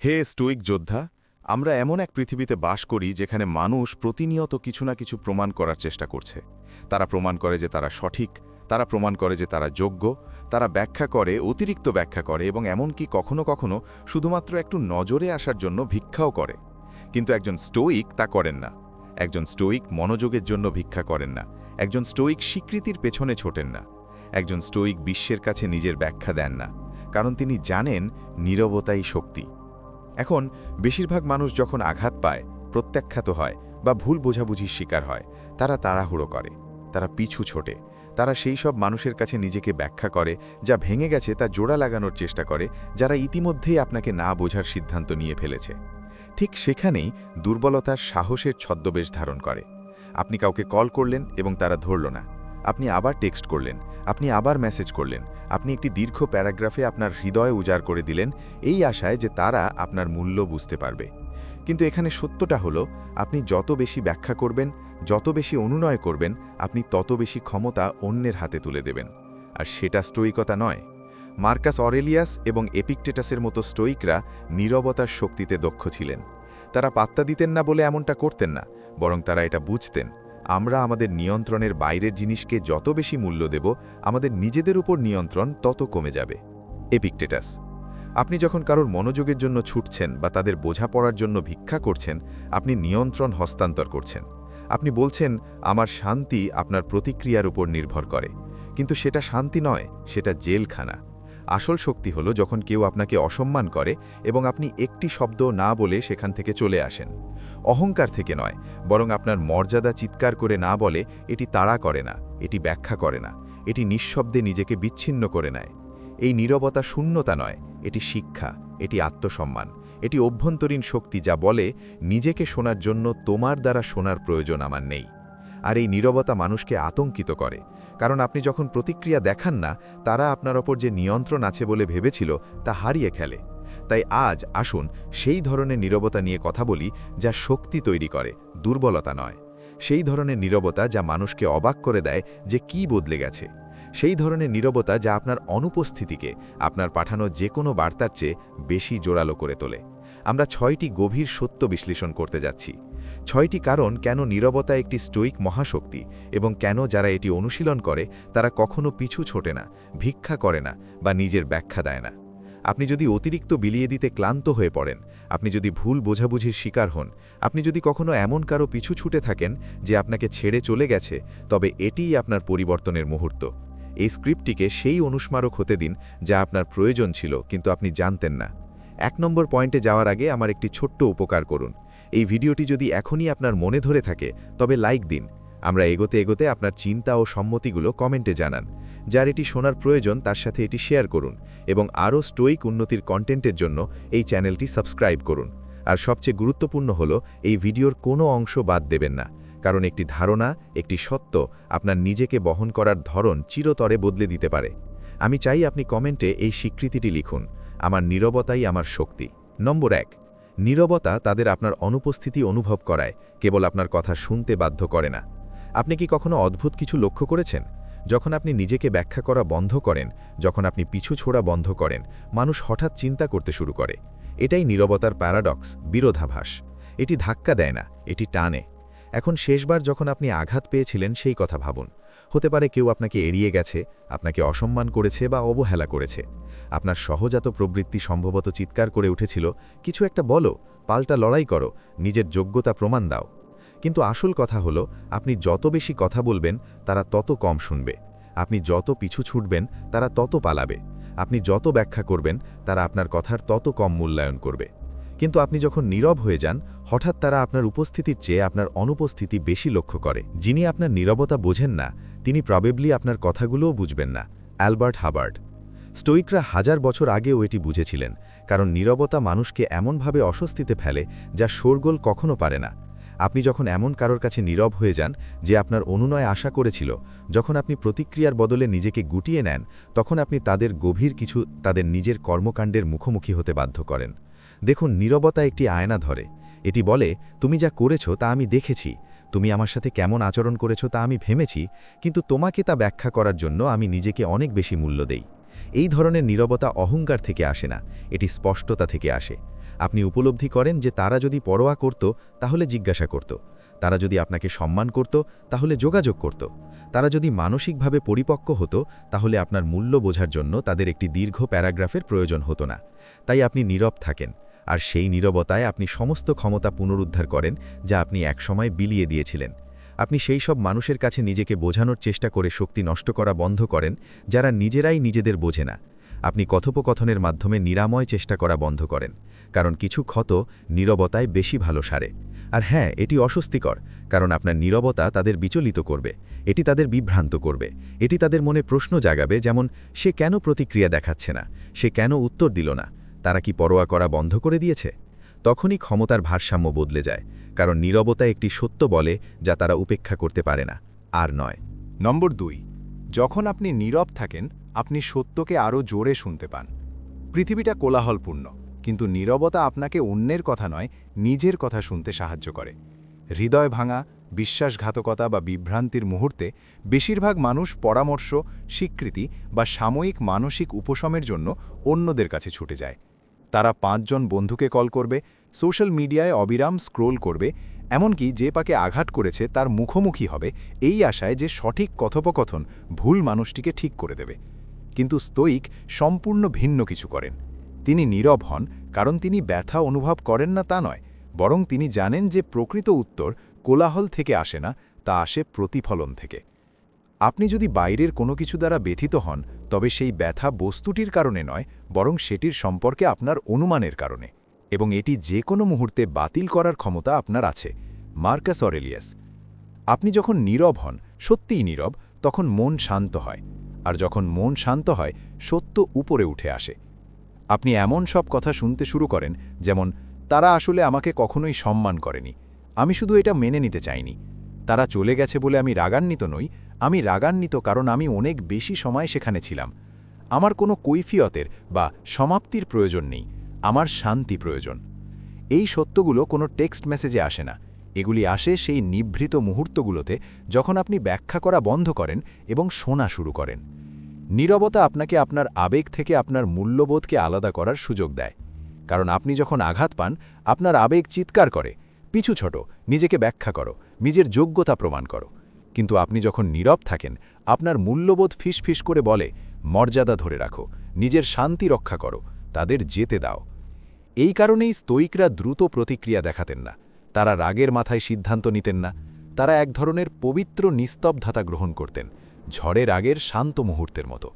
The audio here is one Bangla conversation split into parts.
হে স্টোইক যোদ্ধা, আমরা এমন এক পৃথিবীতে বাস করি যেখানে মানুষ প্রতিনিয়ত কিছু না কিছু প্রমাণ করার চেষ্টা করছে। তারা প্রমাণ করে যে তারা সঠিক, তারা প্রমাণ করে যে তারা যোগ্য, তারা ব্যাখ্যা করে, অতিরিক্ত ব্যাখ্যা করে এবং এমনকি কখনো কখনো শুধুমাত্র একটু নজরে আসার জন্য ভিক্ষাও করে। কিন্তু একজন স্টোইক তা করেন না। একজন স্টোইক মনোযোগের জন্য ভিক্ষা করেন না। একজন স্টোইক স্বীকৃতির পেছনে ছোটেন না। একজন স্টোইক বিশ্বের কাছে নিজের ব্যাখ্যা দেন না, কারণ তিনি জানেন নীরবতাই শক্তি। এখন বেশিরভাগ মানুষ যখন আঘাত পায়, প্রত্যাখ্যাত হয় বা ভুল বোঝাবুঝির শিকার হয়, তারা তাড়াহুড়ো করে, তারা পিছু ছোটে, তারা সেই সব মানুষের কাছে নিজেকে ব্যাখ্যা করে যা ভেঙে গেছে তা জোড়া লাগানোর চেষ্টা করে, যারা ইতিমধ্যেই আপনাকে না বোঝার সিদ্ধান্ত নিয়ে ফেলেছে। ঠিক সেখানেই দুর্বলতার সাহসের ছদ্মবেশ ধারণ করে। আপনি কাউকে কল করলেন এবং তারা ধরল না। আপনি আবার টেক্সট করলেন, আপনি আবার মেসেজ করলেন, আপনি একটি দীর্ঘ প্যারাগ্রাফে আপনার হৃদয় উজাড় করে দিলেন এই আশায় যে তারা আপনার মূল্য বুঝতে পারবে। কিন্তু এখানে সত্যটা হলো, আপনি যত বেশি ব্যাখ্যা করবেন, যত বেশি অনুনয় করবেন, আপনি তত বেশি ক্ষমতা অন্যের হাতে তুলে দেবেন। আর সেটা স্টোইকতা নয়। মার্কাস অরেলিয়াস এবং এপিকটেটাসের মতো স্টোইকরা নীরবতার শক্তিতে দক্ষ ছিলেন। তারা পাত্তা দিতেন না বলে এমনটা করতেন না, বরং তারা এটা বুঝতেন, আমরা আমাদের নিয়ন্ত্রণের বাইরের জিনিসকে যত বেশি মূল্য দেব, আমাদের নিজেদের উপর নিয়ন্ত্রণ তত কমে যাবে। এপিকটেটাস: আপনি যখন কারোর মনোযোগের জন্য ছুটছেন বা তাদের বোঝাপড়ার জন্য ভিক্ষা করছেন, আপনি নিয়ন্ত্রণ হস্তান্তর করছেন। আপনি বলছেন, আমার শান্তি আপনার প্রতিক্রিয়ার উপর নির্ভর করে। কিন্তু সেটা শান্তি নয়, সেটা জেলখানা। আসল শক্তি হলো যখন কেউ আপনাকে অসম্মান করে এবং আপনি একটি শব্দ না বলে সেখান থেকে চলে আসেন। অহংকার থেকে নয়, বরং আপনার মর্যাদা চিৎকার করে না বলে, এটি তাড়া করে না, এটি ব্যাখ্যা করে না, এটি নিঃশব্দে নিজেকে বিচ্ছিন্ন করে নেয়। এই নীরবতা শূন্যতা নয়, এটি শিক্ষা, এটি আত্মসম্মান, এটি অভ্যন্তরীণ শক্তি যা বলে, নিজেকে শোনার জন্য তোমার দ্বারা শোনার প্রয়োজন আমার নেই। আর এই নীরবতা মানুষকে আতঙ্কিত করে, কারণ আপনি যখন প্রতিক্রিয়া দেখান না, তারা আপনার ওপর যে নিয়ন্ত্রণ আছে বলে ভেবেছিল তা হারিয়ে খেলে। তাই আজ আসুন সেই ধরনের নীরবতা নিয়ে কথা বলি যা শক্তি তৈরি করে, দুর্বলতা নয়। সেই ধরনের নীরবতা যা মানুষকে অবাক করে দেয় যে কি বদলে গেছে। সেই ধরনের নীরবতা যা আপনার অনুপস্থিতিকে আপনার পাঠানো যে কোনো বার্তার চেয়ে বেশি জোরালো করে তোলে। আমরা 6টি গভীর সত্য বিশ্লেষণ করতে যাচ্ছি। 6টি কারণ কেন নীরবতা একটি স্টোইক মহাশক্তি এবং কেন যারা এটি অনুশীলন করে তারা কখনো পিছু ছোটে না, ভিক্ষা করে না বা নিজের ব্যাখ্যা দেয় না। আপনি যদি অতিরিক্ত বিলিয়ে দিতে ক্লান্ত হয়ে পড়েন, আপনি যদি ভুল বোঝাবুঝির শিকার হন, আপনি যদি কখনো এমন কারো পিছু ছুটে থাকেন যে আপনাকে ছেড়ে চলে গেছে, তবে এটিই আপনার পরিবর্তনের মুহূর্ত। এই স্ক্রিপ্টটিকে সেই অনুস্মারক হতে দিন যা আপনার প্রয়োজন ছিল কিন্তু আপনি জানতেন না। 1 নম্বর পয়েন্টে যাওয়ার আগে আমার একটি ছোট্ট উপকার করুন। এই ভিডিওটি যদি এখনই আপনার মনে ধরে থাকে তবে লাইক দিন। আমরা এগোতে এগোতে আপনার চিন্তা ও সম্মতিগুলো কমেন্টে জানান। যার এটি শোনার প্রয়োজন তার সাথে এটি শেয়ার করুন এবং আরও স্টোইক উন্নতির কন্টেন্টের জন্য এই চ্যানেলটি সাবস্ক্রাইব করুন। আর সবচেয়ে গুরুত্বপূর্ণ হলো, এই ভিডিওর কোনো অংশ বাদ দেবেন না, কারণ একটি ধারণা, একটি সত্য আপনার নিজেকে বহন করার ধরন চিরতরে বদলে দিতে পারে। আমি চাই আপনি কমেন্টে এই স্বীকৃতিটি লিখুন, আমার নীরবতাই আমার শক্তি। নম্বর 1, নীরবতা তাদের আপনার অনুপস্থিতি অনুভব করায়, কেবল আপনার কথা শুনতে বাধ্য করে না। আপনি কি কখনো অদ্ভুত কিছু লক্ষ্য করেছেন? যখন আপনি নিজেকে ব্যাখ্যা করা বন্ধ করেন, যখন আপনি পিছু ছোড়া বন্ধ করেন, মানুষ হঠাৎ চিন্তা করতে শুরু করে। এটাই নীরবতার প্যারাডক্স, বিরোধাভাস। এটি ধাক্কা দেয় না, এটি টানে। এখন শেষবার যখন আপনি আঘাত পেয়েছিলেন সেই কথা ভাবুন। হতে পারে কেউ আপনাকে এড়িয়ে গেছে, আপনাকে অসম্মান করেছে বা অবহেলা করেছে। আপনার সহজাত প্রবৃত্তি সম্ভবত চিৎকার করে উঠেছিল, কিছু একটা বলো, পাল্টা লড়াই করো, নিজের যোগ্যতা প্রমাণ দাও। কিন্তু আসল কথা হলো, আপনি যত বেশি কথা বলবেন তারা তত কম শুনবে। আপনি যত পিছু ছুটবেন তারা তত পালাবে। আপনি যত ব্যাখ্যা করবেন তারা আপনার কথার তত কম মূল্যায়ন করবে। কিন্তু আপনি যখন নীরব হয়ে যান, হঠাৎ তারা আপনার উপস্থিতির চেয়ে আপনার অনুপস্থিতি বেশি লক্ষ্য করে। যিনি আপনার নীরবতা বোঝেন না, তিনি প্রবেবলি আপনার কথাগুলোও বুঝবেন না। Albert Harvard. স্টোইকরা 1000 বছর আগেও এটি বুঝেছিলেন, কারণ নীরবতা মানুষকে এমনভাবে অস্বস্তিতে ফেলে যা শোরগোল কখনো পারে না। আপনি যখন এমন কারোর কাছে নীরব হয়ে যান যে আপনার অনুনয় আশা করেছিল, যখন আপনি প্রতিক্রিয়ার বদলে নিজেকে গুটিয়ে নেন, তখন আপনি তাদের গভীর কিছু, তাদের নিজের কর্মকাণ্ডের মুখোমুখি হতে বাধ্য করেন। দেখুন, নীরবতা একটি আয়না ধরে। এটি বলে, তুমি যা করেছো তা আমি দেখেছি, তুমি আমার সাথে কেমন আচরণ করেছো তা আমি ভেবেছি, কিন্তু তোমাকে তা ব্যাখ্যা করার জন্য আমি নিজেকে অনেক বেশি মূল্য দেই। এই ধরনের নীরবতা অহংকার থেকে আসে না, এটি স্পষ্টতা থেকে আসে। আপনি উপলব্ধি করেন যে তারা যদি পরোয়া করত তাহলে জিজ্ঞাসা করত, তারা যদি আপনাকে সম্মান করত তাহলে যোগাযোগ করত, তারা যদি মানসিকভাবে পরিপক্ক হতো তাহলে আপনার মূল্য বোঝার জন্য তাদের একটি দীর্ঘ প্যারাগ্রাফের প্রয়োজন হতো না। তাই আপনি নীরব থাকেন, আর সেই নীরবতায় আপনি সমস্ত ক্ষমতা পুনরুদ্ধার করেন যা আপনি একসময় বিলিয়ে দিয়েছিলেন। আপনি সেই সব মানুষের কাছে নিজেকে বোঝানোর চেষ্টা করে শক্তি নষ্ট করা বন্ধ করেন যারা নিজেরাই নিজেদের বোঝে না। আপনি কথোপকথনের মাধ্যমে নিরাময় চেষ্টা করা বন্ধ করেন, কারণ কিছু ক্ষত নীরবতায় বেশি ভালো সারে। আর হ্যাঁ, এটি অস্বস্তিকর, কারণ আপনার নীরবতা তাদের বিচলিত করবে, এটি তাদের বিভ্রান্ত করবে, এটি তাদের মনে প্রশ্ন জাগাবে, যেমন সে কেন প্রতিক্রিয়া দেখাচ্ছে না, সে কেন উত্তর দিল না, তারা কি পরোয়া করা বন্ধ করে দিয়েছে? তখনই ক্ষমতার ভারসাম্য বদলে যায়, কারণ নীরবতা একটি সত্য বলে যা তারা উপেক্ষা করতে পারে না, আর নয়। নম্বর 2, যখন আপনি নীরব থাকেন আপনি সত্যকে আরও জোরে শুনতে পান। পৃথিবীটা কোলাহলপূর্ণ, কিন্তু নীরবতা আপনাকে অন্যের কথা নয়, নিজের কথা শুনতে সাহায্য করে। হৃদয় ভাঙা, বিশ্বাসঘাতকতা বা বিভ্রান্তির মুহূর্তে বেশিরভাগ মানুষ পরামর্শ, স্বীকৃতি বা সাময়িক মানসিক উপশমের জন্য অন্যদের কাছে ছুটে যায়। তারা 5 জন বন্ধুকে কল করবে, সোশ্যাল মিডিয়ায় অবিরাম স্ক্রোল করবে, এমনকি যে পাকে আঘাত করেছে তার মুখোমুখি হবে এই আশায় যে সঠিক কথোপকথন ভুল মানুষটিকে ঠিক করে দেবে। কিন্তু স্তোইক সম্পূর্ণ ভিন্ন কিছু করেন। তিনি নীরব হন, কারণ তিনি ব্যথা অনুভব করেন না তা নয়, বরং তিনি জানেন যে প্রকৃত উত্তর কোলাহল থেকে আসে না, তা আসে প্রতিফলন থেকে। আপনি যদি বাইরের কোনো কিছু দ্বারা ব্যথিত হন, তবে সেই ব্যথা বস্তুটির কারণে নয়, বরং সেটির সম্পর্কে আপনার অনুমানের কারণে, এবং এটি যে কোনো মুহূর্তে বাতিল করার ক্ষমতা আপনার আছে। Marcus Aurelius. আপনি যখন নীরব হন, সত্যিই নীরব, তখন মন শান্ত হয়, আর যখন মন শান্ত হয় সত্য উপরে উঠে আসে। আপনি এমন সব কথা শুনতে শুরু করেন, যেমন তারা আসলে আমাকে কখনোই সম্মান করেনি, আমি শুধু এটা মেনে নিতে চাইনি, তারা চলে গেছে বলে আমি রাগান্বিত নই, আমি রাগান্বিত কারণ আমি অনেক বেশি সময় সেখানে ছিলাম। আমার কোনো কৈফিয়তের বা সমাপ্তির প্রয়োজন নেই, আমার শান্তি প্রয়োজন। এই সত্যগুলো কোনো টেক্সট মেসেজে আসে না, এগুলি আসে সেই নিভৃত মুহূর্তগুলোতে যখন আপনি ব্যাখ্যা করা বন্ধ করেন এবং শোনা শুরু করেন। নীরবতা আপনাকে আপনার আবেগ থেকে আপনার মূল্যবোধকে আলাদা করার সুযোগ দেয়, কারণ আপনি যখন আঘাত পান আপনার আবেগ চিৎকার করে, পিছু ছোট, নিজেকে ব্যাখ্যা করো, নিজের যোগ্যতা প্রমাণ করো। কিন্তু আপনি যখন নীরব থাকেন আপনার মূল্যবোধ ফিসফিস করে বলে, মর্যাদা ধরে রাখো, নিজের শান্তি রক্ষা করো, তাদের যেতে দাও। এই কারণেই স্তোইকরা দ্রুত প্রতিক্রিয়া দেখাতেন না, তারা রাগের মাথায় সিদ্ধান্ত নিতেন না, তারা এক ধরনের পবিত্র নিস্তব্ধতা গ্রহণ করতেন, ঝড়ের আগের শান্ত মুহূর্তের মতো।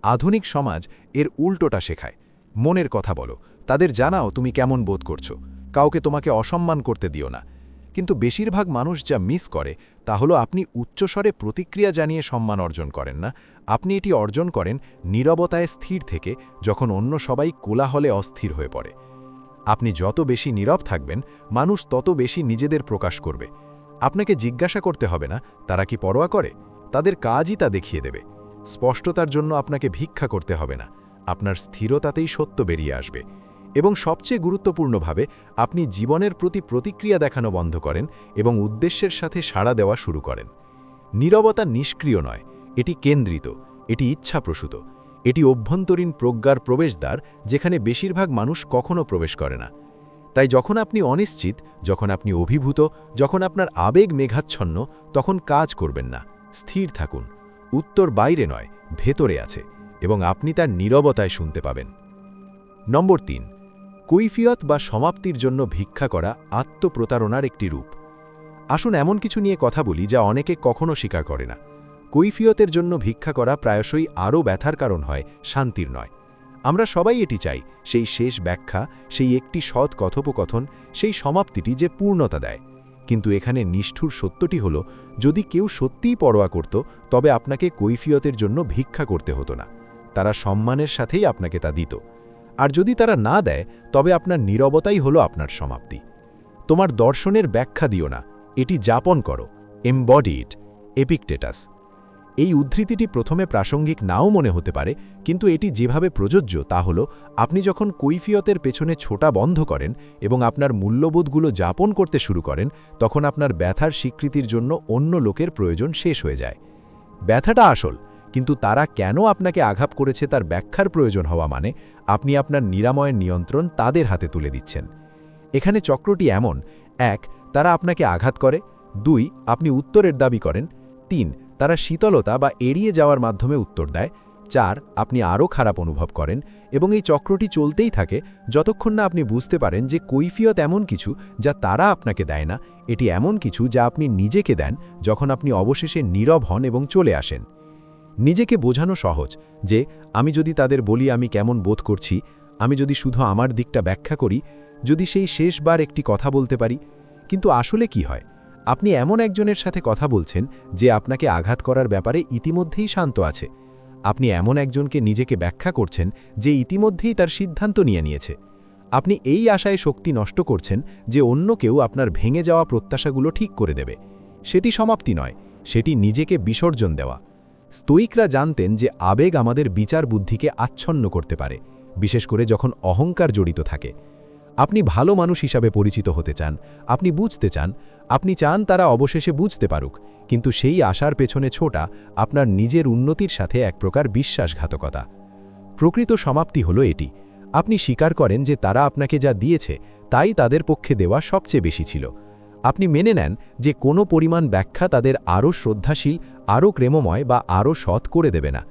আধুনিক সমাজ এর উল্টোটা শেখায়, মনের কথা বলো, তাদের জানাও তুমি কেমন বোধ করছো, কাউকে তোমাকে অসম্মান করতে দিও না। কিন্তু বেশিরভাগ মানুষ যা মিস করে তা হলো আপনি উচ্চস্বরে প্রতিক্রিয়া জানিয়ে সম্মান অর্জন করেন না, আপনি এটি অর্জন করেন নীরবতায় স্থির থেকে, যখন অন্য সবাই কোলাহলে অস্থির হয়ে পড়ে। আপনি যত বেশি নীরব থাকবেন মানুষ তত বেশি নিজেদের প্রকাশ করবে। আপনাকে জিজ্ঞাসা করতে হবে না তারা কি পরোয়া করে, তাদের কাজই তা দেখিয়ে দেবে। স্পষ্টতার জন্য আপনাকে ভিক্ষা করতে হবে না, আপনার স্থিরতাতেই সত্য বেরিয়ে আসবে। এবং সবচেয়ে গুরুত্বপূর্ণভাবে আপনি জীবনের প্রতি প্রতিক্রিয়া দেখানো বন্ধ করেন এবং উদ্দেশ্যের সাথে সাড়া দেওয়া শুরু করেন। নীরবতা নিষ্ক্রিয় নয়, এটি কেন্দ্রিত, এটি ইচ্ছাপ্রসূত, এটি অভ্যন্তরীণ প্রজ্ঞার প্রবেশদ্বার যেখানে বেশিরভাগ মানুষ কখনো প্রবেশ করে না। তাই যখন আপনি অনিশ্চিত, যখন আপনি অভিভূত, যখন আপনার আবেগ মেঘাচ্ছন্ন, তখন কাজ করবেন না, স্থির থাকুন। উত্তর বাইরে নয়, ভেতরে আছে, এবং আপনি তার নীরবতায় শুনতে পাবেন। নম্বর 3, কৈফিয়ত বা সমাপ্তির জন্য ভিক্ষা করা আত্মপ্রতারণার একটি রূপ। আসুন এমন কিছু নিয়ে কথা বলি যা অনেকে কখনো স্বীকার করে না। কৈফিয়তের জন্য ভিক্ষা করা প্রায়শই আরও ব্যথার কারণ হয়, শান্তির নয়। আমরা সবাই এটি চাই, সেই শেষ ব্যাখ্যা, সেই একটি সৎ কথোপকথন, সেই সমাপ্তিটি যে পূর্ণতা দেয়। কিন্তু এখানে নিষ্ঠুর সত্যটি হলো, যদি কেউ সত্যিই পরোয়া করত তবে আপনাকে কৈফিয়তের জন্য ভিক্ষা করতে হতো না, তারা সম্মানের সাথেই আপনাকে তা দিত। আর যদি তারা না দেয় তবে আপনার নীরবতাই হলো আপনার সমাপ্তি। তোমার দর্শনের ব্যাখ্যা দিও না, এটি যাপন করো, এমবডি ইট। এপিকটেটাস। এই উদ্ধৃতিটি প্রথমে প্রাসঙ্গিক নাও মনে হতে পারে, কিন্তু এটি যেভাবে প্রযোজ্য তা হল, আপনি যখন কৈফিয়তের পেছনে ছোটা বন্ধ করেন এবং আপনার মূল্যবোধগুলো যাপন করতে শুরু করেন, তখন আপনার ব্যথার স্বীকৃতির জন্য অন্য লোকের প্রয়োজন শেষ হয়ে যায়। ব্যথাটা আসল, কিন্তু তারা কেন আপনাকে আঘাত করেছে তার ব্যাখ্যার প্রয়োজন হওয়া মানে আপনি আপনার নিরাময়ের নিয়ন্ত্রণ তাদের হাতে তুলে দিচ্ছেন। এখানে চক্রটি এমন: ১ তারা আপনাকে আঘাত করে, ২ আপনি উত্তরের দাবি করেন, ৩ তারা শীতলতা বা এড়িয়ে যাওয়ার মাধ্যমে উত্তর দেয়, ৪ আপনি আরও খারাপ অনুভব করেন, এবং এই চক্রটি চলতেই থাকে যতক্ষণ না আপনি বুঝতে পারেন যে কৈফিয়ত এমন কিছু যা তারা আপনাকে দেয় না, এটি এমন কিছু যা আপনি নিজেকে দেন যখন আপনি অবশেষে নীরব হন এবং চলে আসেন। নিজেকে বোঝানো সহজ যে আমি যদি তাদের বলি আমি কেমন বোধ করছি, আমি যদি শুধু আমার দিকটা ব্যাখ্যা করি, যদি সেই শেষবার একটি কথা বলতে পারি। কিন্তু আসলে কি হয়? আপনি এমন একজনের সাথে কথা বলছেন যে আপনাকে আঘাত করার ব্যাপারে ইতিমধ্যেই শান্ত আছে। আপনি এমন একজনকে নিজেকে ব্যাখ্যা করছেন যে ইতিমধ্যেই তার সিদ্ধান্ত নিয়েছে। আপনি এই আশায় শক্তি নষ্ট করছেন যে অন্য কেউ আপনার ভেঙে যাওয়া প্রত্যাশাগুলো ঠিক করে দেবে। সেটি সমাপ্তি নয়, সেটি নিজেকে বিসর্জন দেওয়া। স্তোয়িকরা জানতেন যে আবেগ আমাদের বিচার বুদ্ধিকে আচ্ছন্ন করতে পারে, বিশেষ করে যখন অহংকার জড়িত থাকে। আপনি ভালো মানুষ হিসাবে পরিচিত হতে চান, আপনি বুঝতে চান, আপনি চান তারা অবশেষে বুঝতে পারুক, কিন্তু সেই আশার পেছনে ছোটা আপনার নিজের উন্নতির সাথে এক প্রকার বিশ্বাসঘাতকতা। প্রকৃত সমাপ্তি হলো এটি: আপনি স্বীকার করেন যে তারা আপনাকে যা দিয়েছে তাই তাদের পক্ষে দেওয়া সবচেয়ে বেশি ছিল। আপনি মেনে নেন যে কোনো পরিমাণ ব্যাখ্যা তাদের আরও শ্রদ্ধাশীল, আরও প্রেমময় বা আরও সৎ করে দেবে না।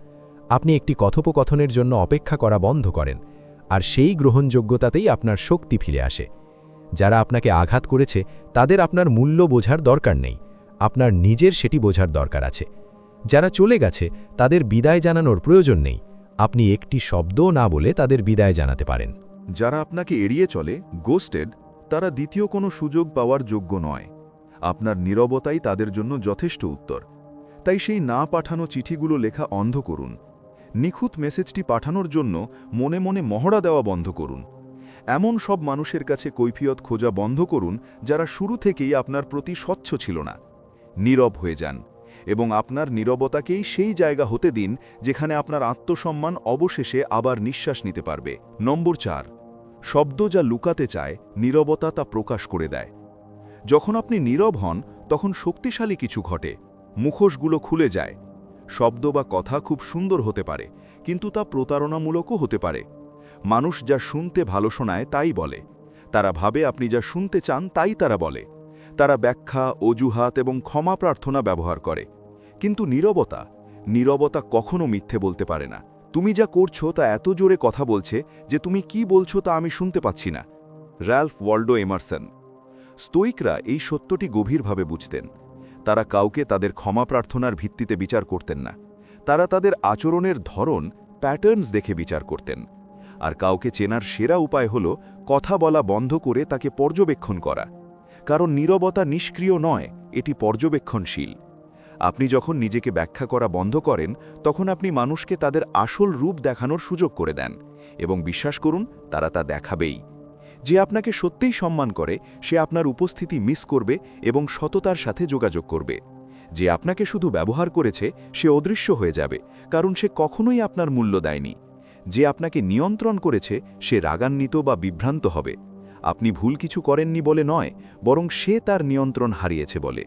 আপনি একটি কথোপকথনের জন্য অপেক্ষা করা বন্ধ করেন, আর সেই গ্রহণযোগ্যতাতেই আপনার শক্তি ফিরে আসে। যারা আপনাকে আঘাত করেছে তাদের আপনার মূল্য বোঝার দরকার নেই, আপনার নিজের সেটি বোঝার দরকার আছে। যারা চলে গেছে তাদের বিদায় জানানোর প্রয়োজন নেই, আপনি একটি শব্দও না বলে তাদের বিদায় জানাতে পারেন। যারা আপনাকে এড়িয়ে চলে, গোস্টেড, তারা দ্বিতীয় কোনো সুযোগ পাওয়ার যোগ্য নয়। আপনার নীরবতাই তাদের জন্য যথেষ্ট উত্তর। তাই সেই না পাঠানো চিঠিগুলো লেখা অন্ধ করুন। নিখুঁত মেসেজটি পাঠানোর জন্য মনে মনে মহড়া দেওয়া বন্ধ করুন। এমন সব মানুষের কাছে কৈফিয়ত খোঁজা বন্ধ করুন যারা শুরু থেকেই আপনার প্রতি স্বচ্ছ ছিল না। নীরব হয়ে যান এবং আপনার নীরবতাকেই সেই জায়গা হতে দিন যেখানে আপনার আত্মসম্মান অবশেষে আবার নিঃশ্বাস নিতে পারবে। নম্বর ৪, শব্দ যা লুকাতে চায়, নীরবতা তা প্রকাশ করে দেয়। যখন আপনি নীরব হন তখন শক্তিশালী কিছু ঘটে। মুখোশগুলো খুলে যায়। শব্দ বা কথা খুব সুন্দর হতে পারে, কিন্তু তা প্রতারণামূলকও হতে পারে। মানুষ যা শুনতে ভালো শোনায় তাই বলে। তারা ভাবে আপনি যা শুনতে চান তাই তারা বলে। তারা ব্যাখ্যা, অজুহাত এবং ক্ষমা প্রার্থনা ব্যবহার করে। কিন্তু নীরবতা কখনো মিথ্যে বলতে পারে না। তুমি যা করছো তা এত জোরে কথা বলছে যে তুমি কি বলছো তা আমি শুনতে পাচ্ছি না। Ralph Waldo Emerson. স্তোয়িকরা এই সত্যটি গভীরভাবে বুঝতেন। তারা কাউকে তাদের ক্ষমা প্রার্থনার ভিত্তিতে বিচার করতেন না। তারা তাদের আচরণের ধরন, প্যাটার্নস দেখে বিচার করতেন। আর কাউকে চেনার সেরা উপায় হল কথা বলা বন্ধ করে তাকে পর্যবেক্ষণ করা। কারণ নীরবতা নিষ্ক্রিয় নয়, এটি পর্যবেক্ষণশীল। আপনি যখন নিজেকে ব্যাখ্যা করা বন্ধ করেন তখন আপনি মানুষকে তাদের আসল রূপ দেখানোর সুযোগ করে দেন, এবং বিশ্বাস করুন তারা তা দেখাবেই। যে আপনাকে সত্যিই সম্মান করে সে আপনার উপস্থিতি মিস করবে এবং সততার সাথে যোগাযোগ করবে। যে আপনাকে শুধু ব্যবহার করেছে সে অদৃশ্য হয়ে যাবে, কারণ সে কখনোই আপনার মূল্য দেয়নি। যে আপনাকে নিয়ন্ত্রণ করেছে সে রাগান্বিত বা বিভ্রান্ত হবে। আপনি ভুল কিছু করেননি বলে নয়, বরং সে তার নিয়ন্ত্রণ হারিয়েছে বলে।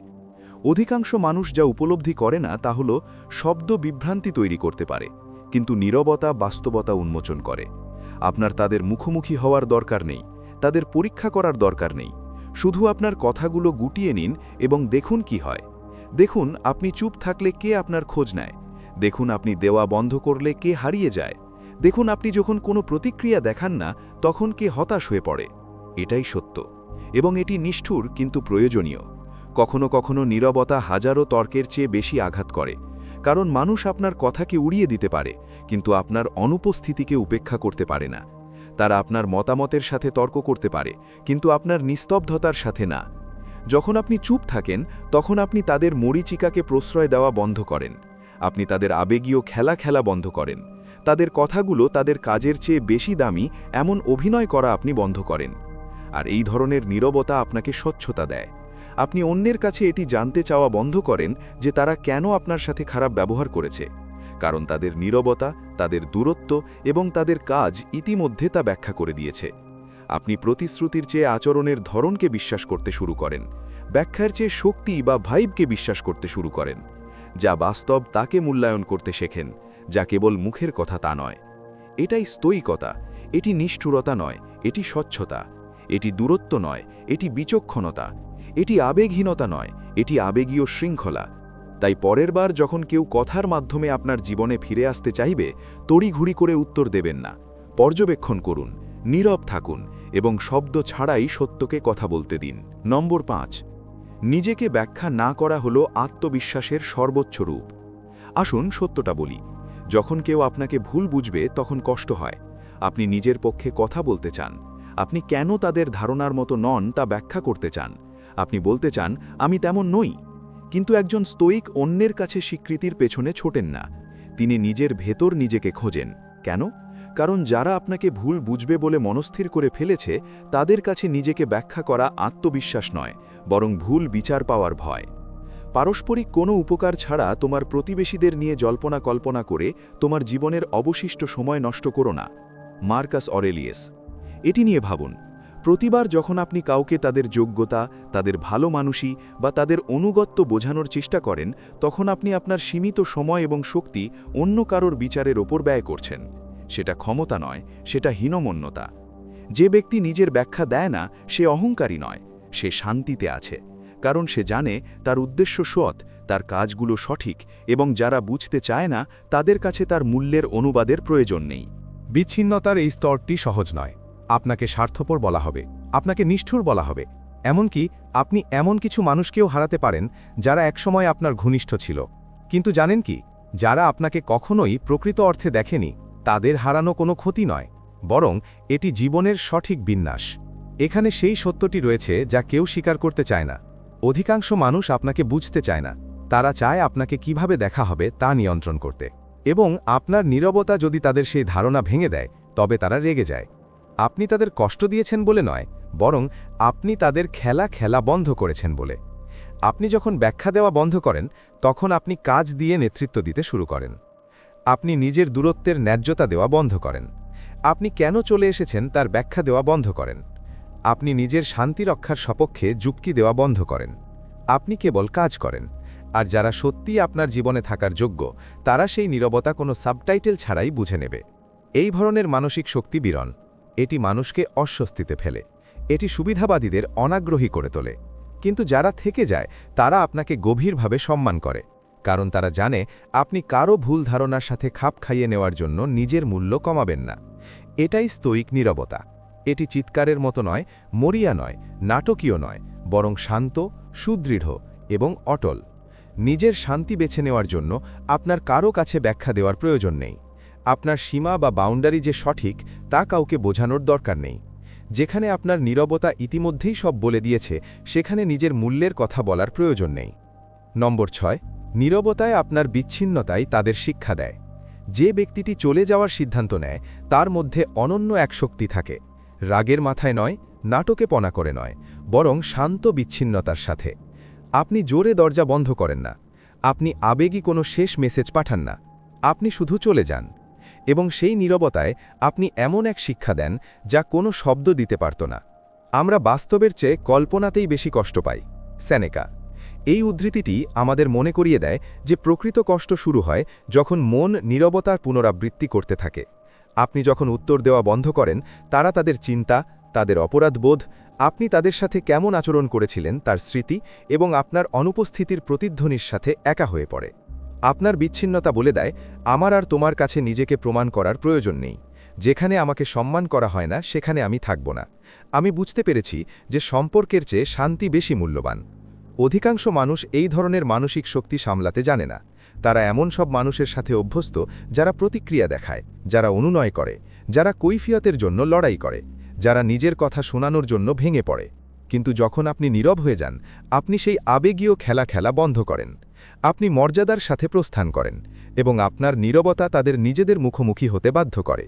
অধিকাংশ মানুষ যা উপলব্ধি করে না তা হল শব্দ বিভ্রান্তি তৈরি করতে পারে, কিন্তু নীরবতা বাস্তবতা উন্মোচন করে। আপনার তাদের মুখোমুখি হওয়ার দরকার নেই, তাদের পরীক্ষা করার দরকার নেই। শুধু আপনার কথাগুলো গুটিয়ে নিন এবং দেখুন কি হয়। দেখুন আপনি চুপ থাকলে কে আপনার খোঁজ নেয়। দেখুন আপনি দেওয়া বন্ধ করলে কে হারিয়ে যায়। দেখুন আপনি যখন কোনো প্রতিক্রিয়া দেখান না তখন কে হতাশ হয়ে পড়ে। এটাই সত্য, এবং এটি নিষ্ঠুর কিন্তু প্রয়োজনীয়। কখনো কখনো নীরবতা হাজারো তর্কের চেয়ে বেশি আঘাত করে, কারণ মানুষ আপনার কথাকে উড়িয়ে দিতে পারে কিন্তু আপনার অনুপস্থিতিকে উপেক্ষা করতে পারে না। তারা আপনার মতামতের সাথে তর্ক করতে পারে কিন্তু আপনার নিস্তব্ধতার সাথে না। যখন আপনি চুপ থাকেন তখন আপনি তাদের মরীচিকাকে প্রশ্রয় দেওয়া বন্ধ করেন। আপনি তাদের আবেগীয় খেলা বন্ধ করেন। তাদের কথাগুলো তাদের কাজের চেয়ে বেশি দামি এমন অভিনয় করা আপনি বন্ধ করেন। আর এই ধরনের নীরবতা আপনাকে স্বচ্ছতা দেয়। আপনি অন্যের কাছে এটি জানতে চাওয়া বন্ধ করেন যে তারা কেন আপনার সাথে খারাপ ব্যবহার করেছে, কারণ তাদের নীরবতা, তাদের দূরত্ব এবং তাদের কাজ ইতিমধ্যে তা ব্যাখ্যা করে দিয়েছে। আপনি প্রতিশ্রুতির চেয়ে আচরণের ধরনকে বিশ্বাস করতে শুরু করেন, ব্যাখ্যার চেয়ে শক্তি বা ভাইবকে বিশ্বাস করতে শুরু করেন। যা বাস্তব তাকে মূল্যায়ন করতে শেখেন, যা কেবল মুখের কথা তা নয়। এটাই স্তয়িকতা, এটি নিষ্ঠুরতা নয়, এটি স্বচ্ছতা। এটি দূরত্ব নয়, এটি বিচক্ষণতা। এটি আবেগহীনতা নয়, এটি আবেগীয় শৃঙ্খলা। তাই পরের বার যখন কেউ কথার মাধ্যমে আপনার জীবনে ফিরে আসতে চাইবে, তড়িঘড়ি করে উত্তর দেবেন না। পর্যবেক্ষণ করুন, নীরব থাকুন এবং শব্দ ছাড়াই সত্যকে কথা বলতে দিন। নম্বর 5, নিজেকে ব্যাখ্যা না করা হলো আত্মবিশ্বাসের সর্বোচ্চ রূপ। আসুন সত্যটা বলি, যখন কেউ আপনাকে ভুল বুঝবে তখন কষ্ট হয়। আপনি নিজের পক্ষে কথা বলতে চান। আপনি কেন তাদের ধারণার মতো নন তা ব্যাখ্যা করতে চান। আপনি বলতে চান, আমি তেমন নই। কিন্তু একজন স্তয়িক অন্যের কাছে স্বীকৃতির পেছনে ছোটেন না। তিনি নিজের ভেতর নিজেকে খোঁজেন। কেন? কারণ যারা আপনাকে ভুল বুঝবে বলে মনস্থির করে ফেলেছে, তাদের কাছে নিজেকে ব্যাখ্যা করা আত্মবিশ্বাস নয়, বরং ভুল বিচার পাওয়ার ভয়। পারস্পরিক কোনো উপকার ছাড়া তোমার প্রতিবেশীদের নিয়ে জল্পনা কল্পনা করে তোমার জীবনের অবশিষ্ট সময় নষ্ট করো না। Marcus Aurelius. এটি নিয়ে ভাবুন, প্রতিবার যখন আপনি কাউকে তাদের যোগ্যতা, তাদের ভালো মানুষই বা তাদের অনুগত্য বোঝানোর চেষ্টা করেন, তখন আপনি আপনার সীমিত সময় এবং শক্তি অন্য কারোর বিচারের ওপর ব্যয় করছেন। সেটা ক্ষমতা নয়, সেটা হীনমন্যতা। যে ব্যক্তি নিজের ব্যাখ্যা দেয় না, সে অহংকারী নয়, সে শান্তিতে আছে। কারণ সে জানে তার উদ্দেশ্য সৎ, তার কাজগুলো সঠিক, এবং যারা বুঝতে চায় না তাদের কাছে তার মূল্যের অনুবাদের প্রয়োজন নেই। বিচ্ছিন্নতার এই স্তরটি সহজ নয়। আপনাকে স্বার্থপর বলা হবে, আপনাকে নিষ্ঠুর বলা হবে। এমনকি আপনি এমন কিছু মানুষকেও হারাতে পারেন যারা একসময় আপনার ঘনিষ্ঠ ছিল। কিন্তু জানেন কি, যারা আপনাকে কখনোই প্রকৃত অর্থে দেখেনি, তাদের হারানো কোনো ক্ষতি নয়, বরং এটি জীবনের সঠিক বিন্যাস। এখানে সেই সত্যটি রয়েছে যা কেউ স্বীকার করতে চায় না। অধিকাংশ মানুষ আপনাকে বুঝতে চায় না। তারা চায় আপনাকে কিভাবে দেখা হবে তা নিয়ন্ত্রণ করতে। এবং আপনার নীরবতা যদি তাদের সেই ধারণা ভেঙে দেয়, তবে তারা রেগে যায়। আপনি তাদের কষ্ট দিয়েছেন বলে নয়, বরং আপনি তাদের খেলা বন্ধ করেছেন বলে। আপনি যখন ব্যাখ্যা দেওয়া বন্ধ করেন, তখন আপনি কাজ দিয়ে নেতৃত্ব দিতে শুরু করেন। আপনি নিজের দূরত্বের ন্যায্যতা দেওয়া বন্ধ করেন। আপনি কেন চলে এসেছেন তার ব্যাখ্যা দেওয়া বন্ধ করেন। আপনি নিজের শান্তি রক্ষার সপক্ষে যুক্তি দেওয়া বন্ধ করেন। আপনি কেবল কাজ করেন। আর যারা সত্যিই আপনার জীবনে থাকার যোগ্য, তারা সেই নীরবতা কোনো সাবটাইটেল ছাড়াই বুঝে নেবে। এই ধরনের মানসিক শক্তি বিরল। এটি মানুষকে অস্বস্তিতে ফেলে। এটি সুবিধাবাদীদের অনাগ্রহী করে তোলে। কিন্তু যারা থেকে যায়, তারা আপনাকে গভীরভাবে সম্মান করে, কারণ তারা জানে আপনি কারও ভুল ধারণার সাথে খাপ খাইয়ে নেওয়ার জন্য নিজের মূল্য কমাবেন না। এটাই স্তয়িক নীরবতা। এটি চিৎকারের মতো নয়, মরিয়া নয়, নাটকীয় নয়, বরং শান্ত, সুদৃঢ় এবং অটল। নিজের শান্তি বেছে নেওয়ার জন্য আপনার কারও কাছে ব্যাখ্যা দেওয়ার প্রয়োজন নেই। আপনার সীমা বা বাউন্ডারি যে সঠিক, তা কাউকে বোঝানোর দরকার নেই। যেখানে আপনার নীরবতা ইতিমধ্যেই সব বলে দিয়েছে, সেখানে নিজের মূল্যের কথা বলার প্রয়োজন নেই। নম্বর 6, নীরবতায় আপনার বিচ্ছিন্নতাই তাদের শিক্ষা দেয়। যে ব্যক্তিটি চলে যাওয়ার সিদ্ধান্ত নেয়, তার মধ্যে অনন্য এক শক্তি থাকে। রাগের মাথায় নয়, নাটকেপনা করে নয়, বরং শান্ত বিচ্ছিন্নতার সাথে। আপনি জোরে দরজা বন্ধ করেন না। আপনি আবেগী কোনো শেষ মেসেজ পাঠান না। আপনি শুধু চলে যান। এবং সেই নীরবতায় আপনি এমন এক শিক্ষা দেন যা কোনো শব্দ দিতে পারত না। আমরা বাস্তবের চেয়ে কল্পনাতেই বেশি কষ্ট পাই। সেনেকা। এই উদ্ধৃতিটি আমাদের মনে করিয়ে দেয় যে প্রকৃত কষ্ট শুরু হয় যখন মন নীরবতার পুনরাবৃত্তি করতে থাকে। আপনি যখন উত্তর দেওয়া বন্ধ করেন, তারা তাদের চিন্তা, তাদের অপরাধবোধ, আপনি তাদের সাথে কেমন আচরণ করেছিলেন তার স্মৃতি এবং আপনার অনুপস্থিতির প্রতিধ্বনির সাথে একা হয়ে পড়ে। আপনার বিচ্ছিন্নতা বলে দেয়, আমার আর তোমার কাছে নিজেকে প্রমাণ করার প্রয়োজন নেই। যেখানে আমাকে সম্মান করা হয় না, সেখানে আমি থাকব না। আমি বুঝতে পেরেছি যে সম্পর্কের চেয়ে শান্তি বেশি মূল্যবান। অধিকাংশ মানুষ এই ধরনের মানসিক শক্তি সামলাতে জানে না। তারা এমন সব মানুষের সাথে অভ্যস্ত যারা প্রতিক্রিয়া দেখায়, যারা অনুনয় করে, যারা কৈফিয়তের জন্য লড়াই করে, যারা নিজের কথা শোনানোর জন্য ভেঙে পড়ে। কিন্তু যখন আপনি নীরব হয়ে যান, আপনি সেই আবেগীয় খেলা বন্ধ করেন। আপনি মর্যাদার সাথে প্রস্থান করেন এবং আপনার নীরবতা তাদের নিজেদের মুখোমুখি হতে বাধ্য করে।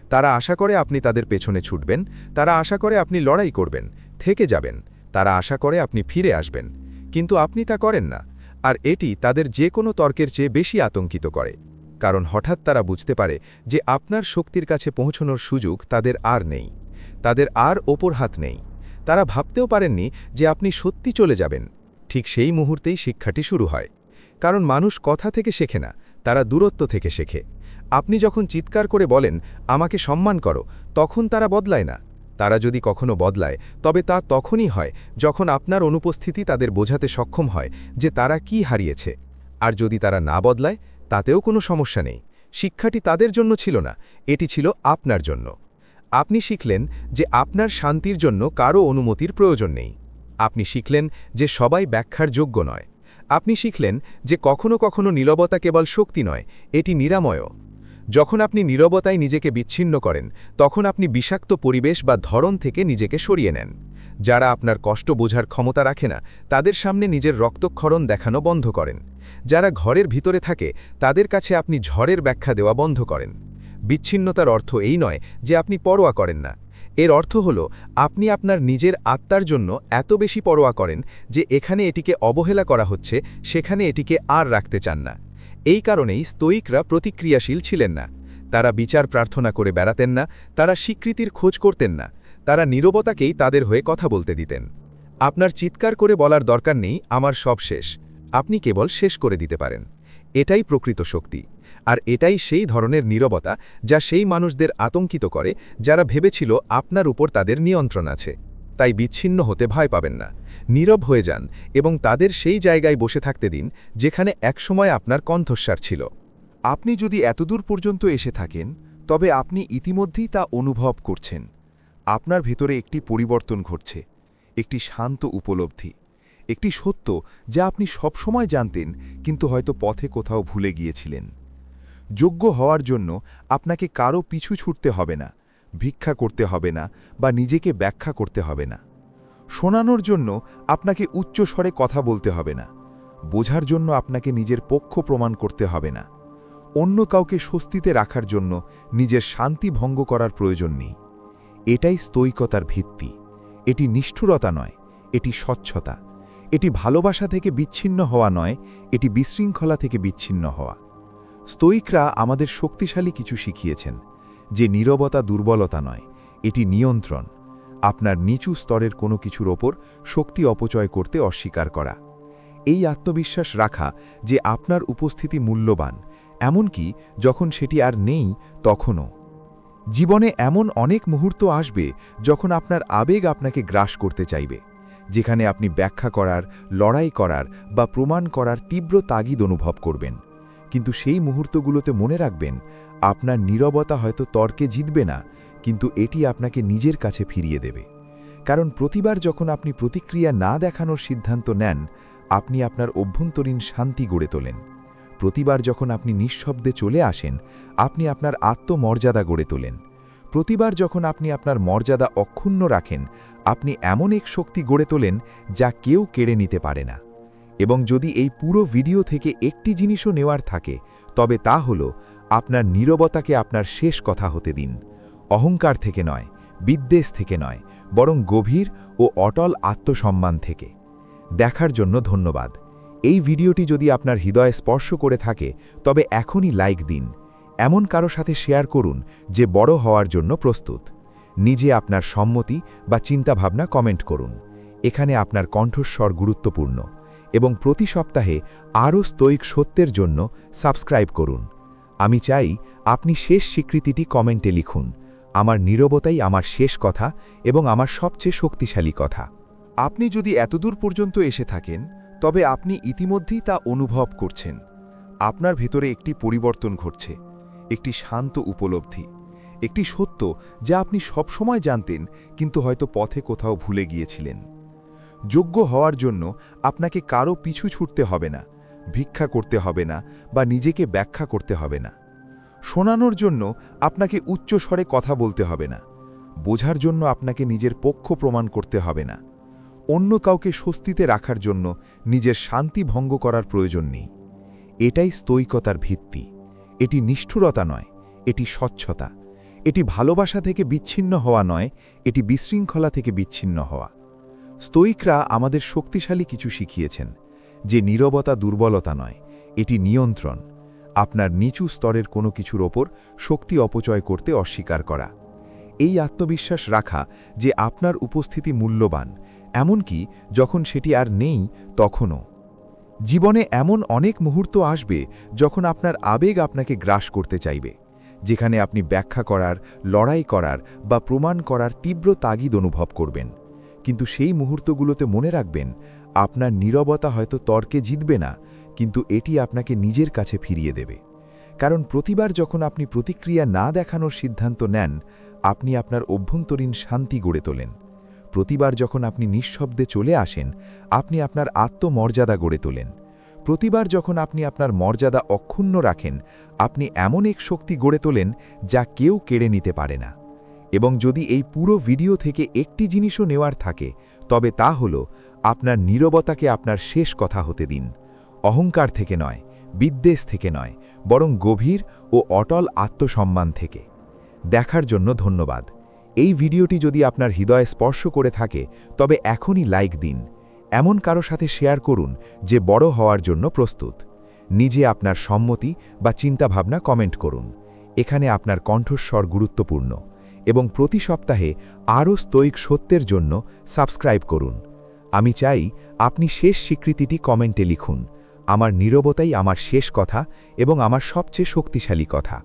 তারা আশা করে আপনি তাদের পেছনে ছুটবেন, তারা আশা করে আপনি লড়াই করবেন, থেকে যাবেন, তারা আশা করে আপনি ফিরে আসবেন। কিন্তু আপনি তা করেন না। আর এটি তাদের যে কোনো তর্কের চেয়ে বেশি আতঙ্কিত করে, কারণ হঠাৎ তারা বুঝতে পারে যে আপনার শক্তির কাছে পৌঁছানোর সুযোগ তাদের আর নেই। তাদের আর ওপর হাত নেই। তারা ভাবতেও পারেননি যে আপনি সত্যি চলে যাবেন। ঠিক সেই মুহূর্তেই শিক্ষাটি শুরু হয়। কারণ মানুষ কথা থেকে শেখে না, তারা দূরত্ব থেকে শেখে। আপনি যখন চিৎকার করে বলেন, আমাকে সম্মান করো, তখন তারা বদলায় না। তারা যদি কখনো বদলায়, তবে তা তখনই হয় যখন আপনার অনুপস্থিতি তাদের বোঝাতে সক্ষম হয় যে তারা কি হারিয়েছে। আর যদি তারা না বদলায়, তাতেও কোনো সমস্যা নেই। শিক্ষাটি তাদের জন্য ছিল না, এটি ছিল আপনার জন্য। আপনি শিখলেন যে আপনার শান্তির জন্য কারও অনুমতির প্রয়োজন নেই। আপনি শিখলেন যে সবাই ব্যাখ্যার যোগ্য নয়। আপনি শিখলেন যে কখনো কখনো নীরবতা কেবল শক্তি নয়, এটি নিরাময়ও। যখন আপনি নীরবতায় নিজেকে বিচ্ছিন্ন করেন, তখন আপনি বিষাক্ত পরিবেশ বা ধরন থেকে নিজেকে সরিয়ে নেন। যারা আপনার কষ্ট বোঝার ক্ষমতা রাখে না, তাদের সামনে নিজের রক্তক্ষরণ দেখানো বন্ধ করেন। যারা ঘরের ভিতরে থাকে, তাদের কাছে আপনি ঝড়ের ব্যাখ্যা দেওয়া বন্ধ করেন। বিচ্ছিন্নতার অর্থ এই নয় যে আপনি পরোয়া করেন না। এর অর্থ হল আপনি আপনার নিজের আত্মার জন্য এত বেশি পরোয়া করেন যে এখানে এটিকে অবহেলা করা হচ্ছে, সেখানে এটিকে আর রাখতে চান না। এই কারণেই স্তোয়িকরা প্রতিক্রিয়াশীল ছিলেন না। তারা বিচার প্রার্থনা করে বেড়াতেন না, তারা স্বীকৃতির খোঁজ করতেন না, তারা নীরবতাকেই তাদের হয়ে কথা বলতে দিতেন। আপনার চিৎকার করে বলার দরকার নেই, আমার সব শেষ। আপনি কেবল শেষ করে দিতে পারেন। এটাই প্রকৃত শক্তি। আর এটাই সেই ধরনের নীরবতা যা সেই মানুষদের আতঙ্কিত করে যারা ভেবেছিল আপনার উপর তাদের নিয়ন্ত্রণ আছে। তাই বিচ্ছিন্ন হতে ভয় পাবেন না। নীরব হয়ে যান এবং তাদের সেই জায়গায় বসে থাকতে দিন যেখানে একসময় আপনার কণ্ঠস্বর ছিল। আপনি যদি এতদূর পর্যন্ত এসে থাকেন, তবে আপনি ইতিমধ্যেই তা অনুভব করছেন। আপনার ভেতরে একটি পরিবর্তন ঘটছে, একটি শান্ত উপলব্ধি, একটি সত্য যা আপনি সবসময় জানতেন কিন্তু হয়তো পথে কোথাও ভুলে গিয়েছিলেন। যোগ্য হওয়ার জন্য আপনাকে কারও পিছু ছুটতে হবে না, ভিক্ষা করতে হবে না বা নিজেকে ব্যাখ্যা করতে হবে না। শোনানোর জন্য আপনাকে উচ্চ স্বরে কথা বলতে হবে না, বোঝার জন্য আপনাকে নিজের পক্ষ প্রমাণ করতে হবে না, অন্য কাউকে স্বস্তিতে রাখার জন্য নিজের শান্তি ভঙ্গ করার প্রয়োজন নেই। এটাই স্তৈকতার ভিত্তি। এটি নিষ্ঠুরতা নয়, এটি স্বচ্ছতা। এটি ভালোবাসা থেকে বিচ্ছিন্ন হওয়া নয়, এটি বিশৃঙ্খলা থেকে বিচ্ছিন্ন হওয়া। স্তোয়িকরা আমাদের শক্তিশালী কিছু শিখিয়েছেন, যে নীরবতা দুর্বলতা নয়, এটি নিয়ন্ত্রণ। আপনার নিচু স্তরের কোনো কিছুর ওপর শক্তি অপচয় করতে অস্বীকার করা। এই আত্মবিশ্বাস রাখা যে আপনার উপস্থিতি মূল্যবান, এমনকি যখন সেটি আর নেই তখনও। জীবনে এমন অনেক মুহূর্ত আসবে যখন আপনার আবেগ আপনাকে গ্রাস করতে চাইবে, যেখানে আপনি ব্যাখ্যা করার, লড়াই করার বা প্রমাণ করার তীব্র তাগিদ অনুভব করবেন। কিন্তু সেই মুহূর্তগুলোতে মনে রাখবেন, আপনার নীরবতা হয়তো তর্কে জিতবে না, কিন্তু এটি আপনাকে নিজের কাছে ফিরিয়ে দেবে। কারণ প্রতিবার যখন আপনি প্রতিক্রিয়া না দেখানোর সিদ্ধান্ত নেন, আপনি আপনার অভ্যন্তরীণ শান্তি গড়ে তোলেন। প্রতিবার যখন আপনি নিঃশব্দে চলে আসেন, আপনি আপনার আত্মমর্যাদা গড়ে তোলেন। প্রতিবার যখন আপনি আপনার মর্যাদা অক্ষুণ্ণ রাখেন, আপনি এমন এক শক্তি গড়ে তোলেন যা কেউ কেড়ে নিতে পারে না। এবং যদি এই পুরো ভিডিও থেকে একটি জিনিসও নেওয়ার থাকে, তবে তা হল আপনার নীরবতাকে আপনার শেষ কথা হতে দিন। অহংকার থেকে নয়, বিদ্বেষ থেকে নয়, বরং গভীর ও অটল আত্মসম্মান থেকে। দেখার জন্য ধন্যবাদ। এই ভিডিওটি যদি আপনার হৃদয়ে স্পর্শ করে থাকে, তবে এখনই লাইক দিন। এমন কারো সাথে শেয়ার করুন যে বড় হওয়ার জন্য প্রস্তুত। নিজে আপনার সম্মতি বা চিন্তাভাবনা কমেন্ট করুন। এখানে আপনার কণ্ঠস্বর গুরুত্বপূর্ণ। এবং প্রতি সপ্তাহে আরও স্তৈক সত্যের জন্য সাবস্ক্রাইব করুন। আমি চাই আপনি শেষ স্বীকৃতিটি কমেন্টে লিখুন। আমার নীরবতাই আমার শেষ কথা এবং আমার সবচেয়ে শক্তিশালী কথা। আপনি যদি এতদূর পর্যন্ত এসে থাকেন, তবে আপনি ইতিমধ্যেই তা অনুভব করছেন। আপনার ভেতরে একটি পরিবর্তন ঘটছে, একটি শান্ত উপলব্ধি, একটি সত্য যা আপনি সবসময় জানতেন কিন্তু হয়তো পথে কোথাও ভুলে গিয়েছিলেন। যোগ্য হওয়ার জন্য আপনাকে কারও পিছু ছুটতে হবে না, ভিক্ষা করতে হবে না বা নিজেকে ব্যাখ্যা করতে হবে না। শোনানোর জন্য আপনাকে উচ্চ স্বরে কথা বলতে হবে না, বোঝার জন্য আপনাকে নিজের পক্ষ প্রমাণ করতে হবে না, অন্য কাউকে স্বস্তিতে রাখার জন্য নিজের শান্তি ভঙ্গ করার প্রয়োজন নেই। এটাই স্তৈকতার ভিত্তি। এটি নিষ্ঠুরতা নয়, এটি স্বচ্ছতা। এটি ভালোবাসা থেকে বিচ্ছিন্ন হওয়া নয়, এটি বিশৃঙ্খলা থেকে বিচ্ছিন্ন হওয়া। স্তোয়িকরা আমাদের শক্তিশালী কিছু শিখিয়েছেন, যে নীরবতা দুর্বলতা নয়, এটি নিয়ন্ত্রণ। আপনার নিচু স্তরের কোনো কিছুর ওপর শক্তি অপচয় করতে অস্বীকার করা। এই আত্মবিশ্বাস রাখা যে আপনার উপস্থিতি মূল্যবান, এমনকি যখন সেটি আর নেই তখনও। জীবনে এমন অনেক মুহূর্ত আসবে যখন আপনার আবেগ আপনাকে গ্রাস করতে চাইবে, যেখানে আপনি ব্যাখ্যা করার, লড়াই করার বা প্রমাণ করার তীব্র তাগিদ অনুভব করবেন। কিন্তু সেই মুহূর্তগুলোতে মনে রাখবেন, আপনার নীরবতা হয়তো তর্কে জিতবে না, কিন্তু এটি আপনাকে নিজের কাছে ফিরিয়ে দেবে। কারণ প্রতিবার যখন আপনি প্রতিক্রিয়া না দেখানোর সিদ্ধান্ত নেন, আপনি আপনার অভ্যন্তরীণ শান্তি গড়ে তোলেন। প্রতিবার যখন আপনি নিঃশব্দে চলে আসেন, আপনি আপনার আত্মমর্যাদা গড়ে তোলেন। প্রতিবার যখন আপনি আপনার মর্যাদা অক্ষুণ্ণ রাখেন, আপনি এমন এক শক্তি গড়ে তোলেন যা কেউ কেড়ে নিতে পারে না। এবং যদি এই পুরো ভিডিও থেকে একটি জিনিসও নেওয়ার থাকে, তবে তা হল আপনার নীরবতাকে আপনার শেষ কথা হতে দিন। অহংকার থেকে নয়, বিদ্বেষ থেকে নয়, বরং গভীর ও অটল আত্মসম্মান থেকে। দেখার জন্য ধন্যবাদ। এই ভিডিওটি যদি আপনার হৃদয়ে স্পর্শ করে থাকে, তবে এখনই লাইক দিন। এমন কারো সাথে শেয়ার করুন যে বড় হওয়ার জন্য প্রস্তুত। নিজে আপনার সম্মতি বা চিন্তাভাবনা কমেন্ট করুন। এখানে আপনার কণ্ঠস্বর গুরুত্বপূর্ণ। এবং প্রতি সপ্তাহে আরও স্তৈক সত্যের জন্য সাবস্ক্রাইব করুন। আমি চাই আপনি শেষ স্বীকৃতিটি কমেন্টে লিখুন। আমার নীরবতাই আমার শেষ কথা এবং আমার সবচেয়ে শক্তিশালী কথা।